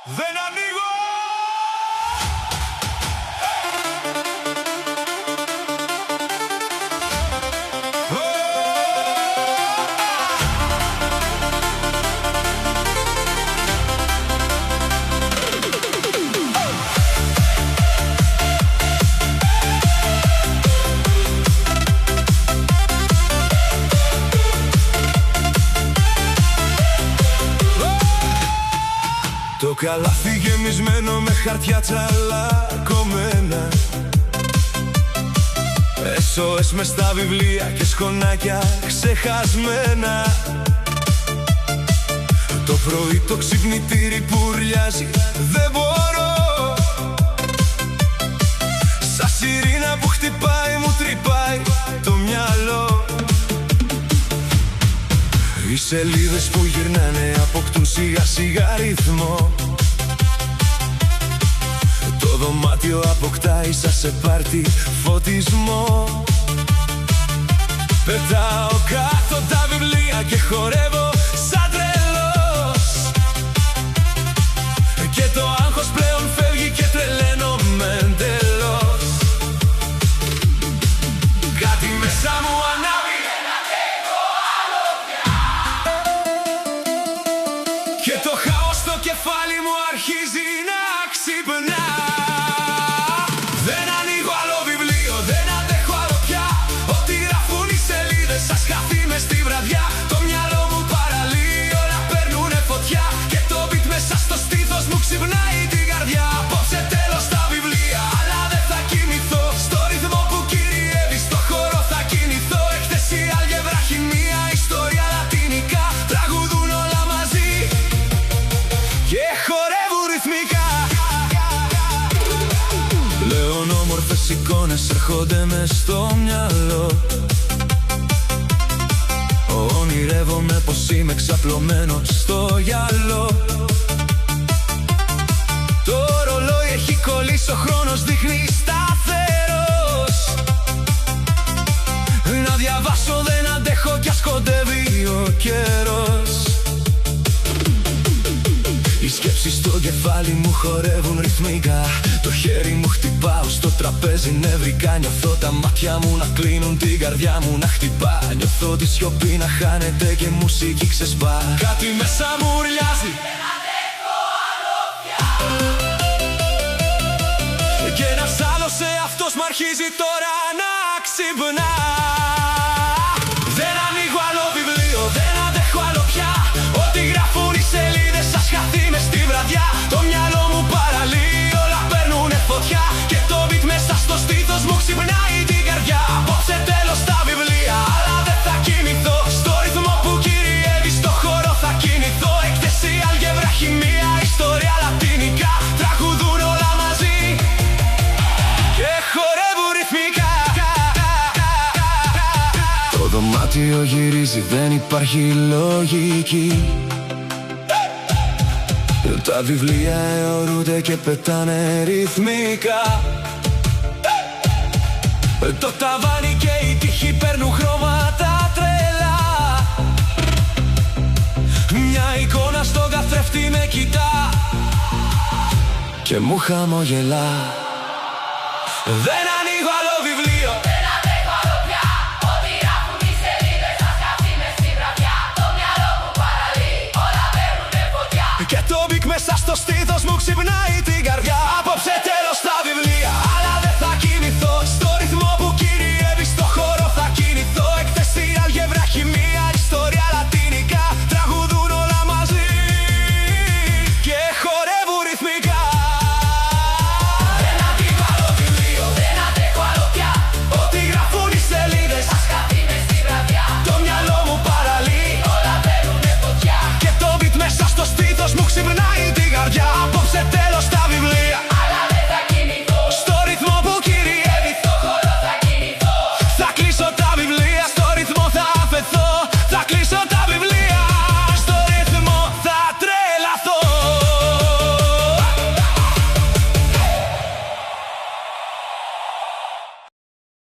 Δεν ανοίγω! Το καλάθι γεμισμένο με χαρτιά τσαλακωμένα, SOS μες στα βιβλία και σκονάκια ξεχασμένα. Το πρωί το ξυπνητήρι που ουρλιάζει, δεν μπορώ. Σαν σιρήνα που χτυπάει μου τρυπάει το μυαλό. Οι σελίδες που γυρνάνε αποκτούν σιγά σιγά ρυθμό. Το δωμάτιο αποκτάει σαν σε πάρτι φωτισμό. Πετάω κάτω τα βιβλία και χορεύω σαν τρελός. Και το άγχος πλέον φεύγει και τρελαίνομαι εντελώς. Κάτι μέσα μου ανάβει, δεν αντέχω άλλο πια. Και το χάος στο κεφάλι μου αρχίζει να ξυπνά. Δεν ανοίγω άλλο βιβλίο, δεν αντέχω άλλο πια. Ό,τι γράφουν οι σελίδες σας χαθεί μες στη βραδιά. Το μυαλό μου παραλύει, όλα παίρνουνε φωτιά. Και το beat μέσα στο στήθος μου ξυπνάει την καρδιά. Απόψε τέλος τα βιβλία, αλλά δεν θα κοιμηθώ. Στο ρυθμό που κυριεύει, στο χώρο θα κινηθώ. Εκτες η άλγευρα, χημεία, ιστορία, λατινικά. Τραγουδούν όλα μαζί και χορεύουν ρυθμικά. Πλέον όμορφες εικόνες έρχονται μες στο μυαλό. Ονειρεύομαι πως είμαι ξαπλωμένος στο γυαλό. Το ρολόι έχει κολλήσει, ο χρόνος δείχνει σταθερός. Να διαβάσω δεν αντέχω κι ας κοντεύει ο καιρός. Οι σκέψεις στο κεφάλι μου χορεύουν ρυθμικά. Το χέρι μου χτυπάω στο τραπέζι νευρικά. Νιώθω τα μάτια μου να κλείνουν, την καρδιά μου να χτυπά. Νιώθω τη σιωπή να χάνεται και μουσική ξεσπά. Κάτι μέσα μου ουρλιάζει, δεν αντέχω άλλο πια. Και ένας άλλος εαυτός μ' αρχίζει τώρα να ξυπνά. Δεν ανοίγω άλλο βιβλίο, δεν αντέχω άλλο πια. Ό,τι γράφουν οι σελίδες σας χαθεί μες στη βραδιά. Το μυαλό μου παραλύει, όλα παίρνουνε φωτιά. Και το beat μέσα στο στήθος μου ξυπνάει την καρδιά. Απόψε τέλος τα βιβλία, αλλά δεν θα κοιμηθώ. Στο ρυθμό που κυριεύει, στο χώρο θα κινηθώ. Εκτες η άλγευρα, χημεία, ιστορία, λατινικά. Τραγουδούν όλα μαζί και χορεύουν ρυθμικά. Το δωμάτιο γυρίζει, δεν υπάρχει λογική. Τα βιβλία αιωρούνται και πετάνε ρυθμικά. Το ταβάνι και η τύχη παίρνουν χρώματα τρελά. Μια εικόνα στον καθρέφτη με κοιτά και μου χαμογελά. Δεν ανοίγω άλλο βιβλίο, δεν αντέχω άλλο πια. Ό,τι γράφουν οι σελίδες σας χαθεί μες στη βραδιά. Το μυαλό μου παραλύει, όλα παίρνουνε φωτιά. Και το beat μέσα στο στήθος μου ξυπνάει την καρδιά. Απόψε